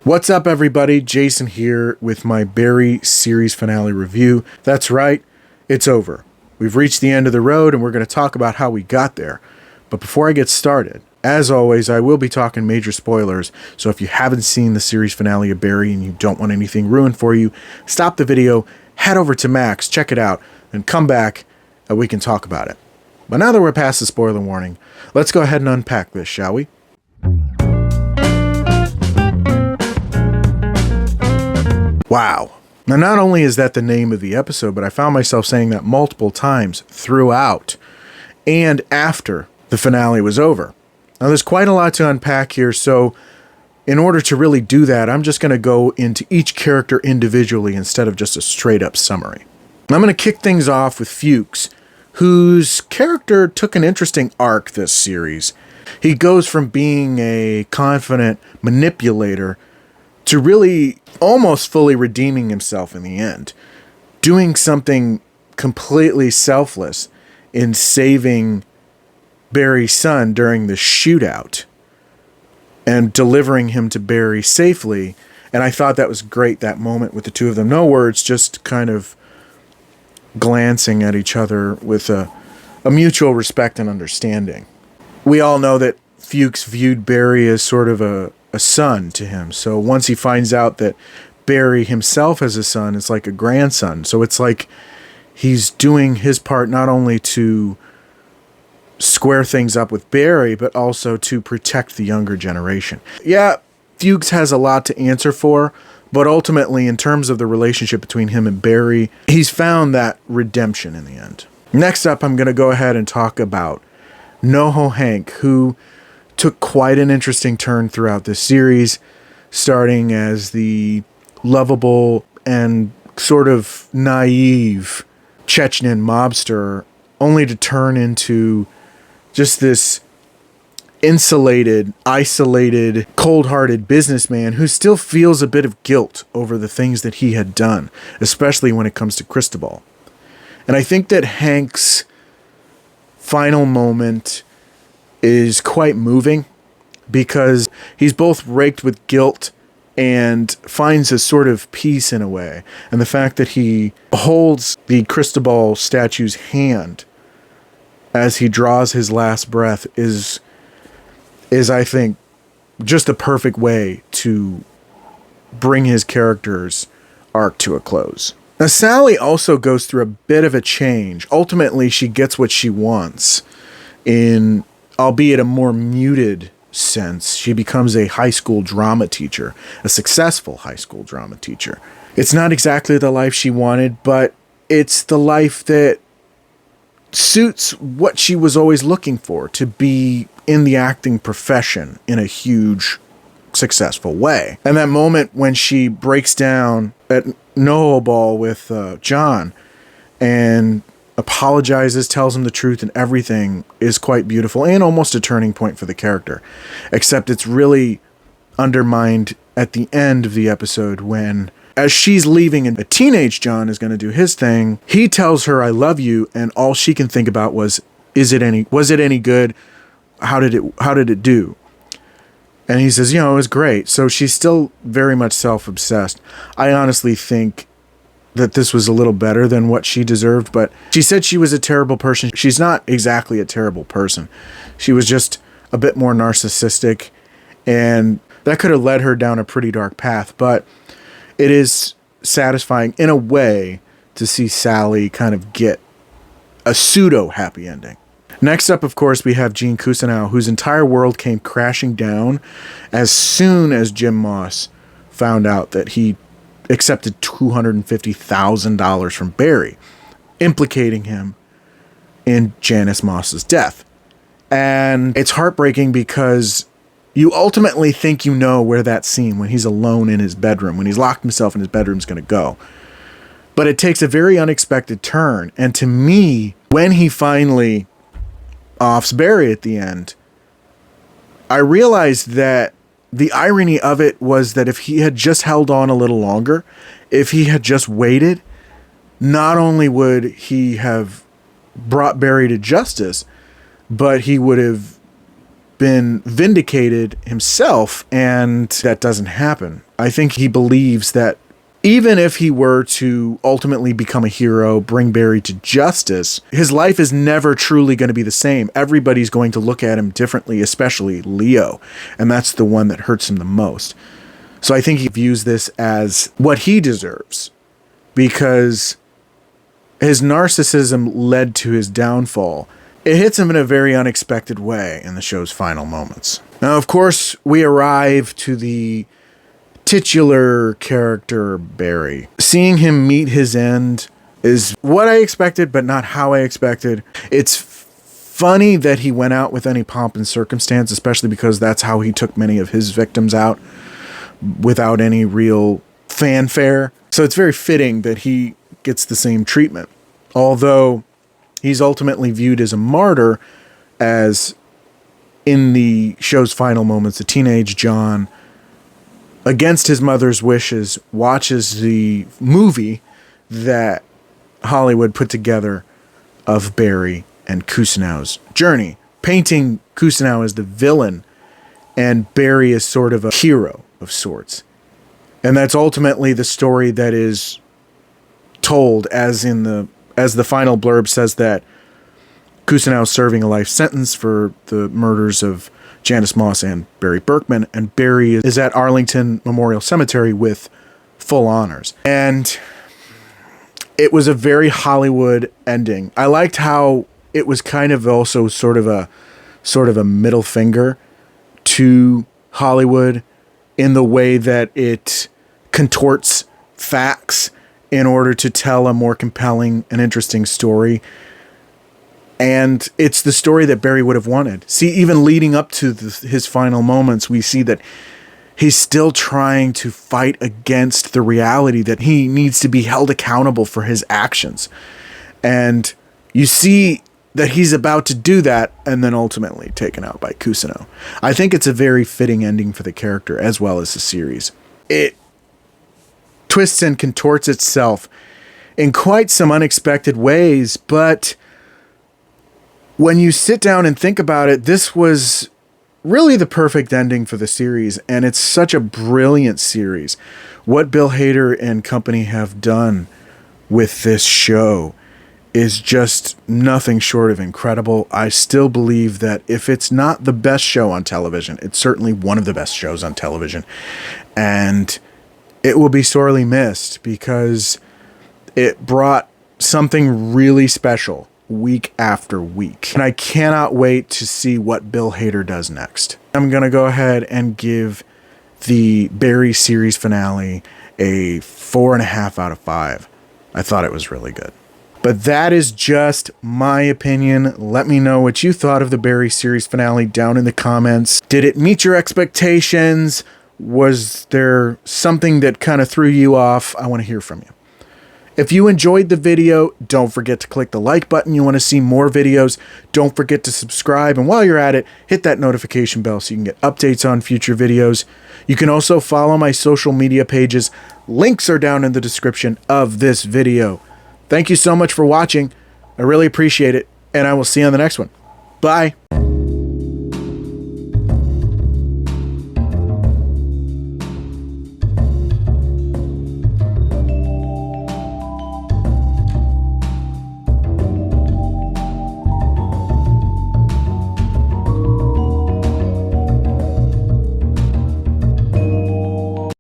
What's up, everybody? Jason here with my Barry series finale review. That's right, it's over. We've reached the end of the road and we're going to talk about how we got there. But before I get started, as always, I will be talking major spoilers, so if you haven't seen the series finale of Barry and you don't want anything ruined for you, stop the video, head over to Max, check it out, and come back and we can talk about it. But now that we're past the spoiler warning, let's go ahead and unpack this, shall we? Wow. Now, not only is that the name of the episode, but I found myself saying that multiple times throughout and after the finale was over. Now, there's quite a lot to unpack here, so in order to really do that, I'm just going to go into each character individually instead of just a straight-up summary. I'm going to kick things off with Fuchs, whose character took an interesting arc this series. He goes from being a confident manipulator to really almost fully redeeming himself in the end, doing something completely selfless in saving Barry's son during the shootout and delivering him to Barry safely. And I thought that was great, that moment with the two of them. No words, just kind of glancing at each other with a mutual respect and understanding. We all know that Fuchs viewed Barry as sort of a son to him. So once he finds out that Barry himself has a son, it's like a grandson. So it's like he's doing his part not only to square things up with Barry, but also to protect the younger generation. Yeah, Fuchs has a lot to answer for, but ultimately, in terms of the relationship between him and Barry, he's found that redemption in the end. Next up, I'm going to go ahead and talk about NoHo Hank, who took quite an interesting turn throughout this series, starting as the lovable and sort of naive Chechen mobster, only to turn into just this insulated, isolated, cold-hearted businessman who still feels a bit of guilt over the things that he had done, especially when it comes to Cristobal. And I think that Hank's final moment is quite moving because he's both raked with guilt and finds a sort of peace in a way. And the fact that he holds the Cristobal statue's hand as he draws his last breath is I think, just the perfect way to bring his character's arc to a close. Now, Sally also goes through a bit of a change. Ultimately, she gets what she wants in, albeit a more muted sense. She becomes a high school drama teacher, a successful high school drama teacher. It's not exactly the life she wanted, but it's the life that suits what she was always looking for, to be in the acting profession in a huge, successful way. And that moment when she breaks down at NoHo Ball with John and apologizes, tells him the truth and everything, is quite beautiful and almost a turning point for the character. Except it's really undermined at the end of the episode when, as she's leaving and a teenage John is going to do his thing, he tells her, "I love you," and all she can think about was it any good? How did it do? And he says, it was great. So she's still very much self-obsessed. I honestly think that this was a little better than what she deserved, but she said she was a terrible person. She's not exactly a terrible person. She was just a bit more narcissistic, and that could have led her down a pretty dark path, but it is satisfying in a way to see Sally kind of get a pseudo-happy ending. Next up, of course, we have Gene Cousineau, whose entire world came crashing down as soon as Jim Moss found out that he accepted $250,000 from Barry, implicating him in Janice Moss's death. And it's heartbreaking because you ultimately think you know where that scene, when he's alone in his bedroom, when he's locked himself in his bedroom, is going to go. But it takes a very unexpected turn. And to me, when he finally offs Barry at the end, I realized that the irony of it was that if he had just held on a little longer, if he had just waited, not only would he have brought Barry to justice, but he would have been vindicated himself, and that doesn't happen. I think he believes that even if he were to ultimately become a hero, bring Barry to justice, his life is never truly going to be the same. Everybody's going to look at him differently, especially Leo, and that's the one that hurts him the most. So I think he views this as what he deserves, because his narcissism led to his downfall. It hits him in a very unexpected way in the show's final moments. Now, of course, we arrive to the titular character, Barry. Seeing him meet his end is what I expected, but not how I expected. It's funny that he went out with any pomp and circumstance, especially because that's how he took many of his victims out, without any real fanfare. So it's very fitting that he gets the same treatment. Although he's ultimately viewed as a martyr, as in the show's final moments, a teenage John, against his mother's wishes, watches the movie that Hollywood put together of Barry and Kusanow's journey, painting Kusanov as the villain and Barry as sort of a hero of sorts. And that's ultimately the story that is told, as the final blurb says, that Kusanov is serving a life sentence for the murders of Janice Moss and Barry Berkman, and Barry is at Arlington Memorial Cemetery with full honors. And it was a very Hollywood ending. I liked how it was kind of also sort of a middle finger to Hollywood in the way that it contorts facts in order to tell a more compelling and interesting story. And it's the story that Barry would have wanted. See, even leading up to his final moments, we see that he's still trying to fight against the reality that he needs to be held accountable for his actions. And you see that he's about to do that, and then ultimately taken out by Kusanov. I think it's a very fitting ending for the character as well as the series. It twists and contorts itself in quite some unexpected ways, but when you sit down and think about it, this was really the perfect ending for the series, and it's such a brilliant series. What Bill Hader and company have done with this show is just nothing short of incredible. I still believe that if it's not the best show on television, it's certainly one of the best shows on television, and it will be sorely missed because it brought something really special week after week. And I cannot wait to see what Bill Hader does next. I'm going to go ahead and give the Barry series finale a 4.5 out of 5. I thought it was really good. But that is just my opinion. Let me know what you thought of the Barry series finale down in the comments. Did it meet your expectations? Was there something that kind of threw you off? I want to hear from you. If you enjoyed the video, don't forget to click the like button. You want to see more videos, don't forget to subscribe. And while you're at it, hit that notification bell so you can get updates on future videos. You can also follow my social media pages. Links are down in the description of this video. Thank you so much for watching. I really appreciate it, and I will see you on the next one. Bye.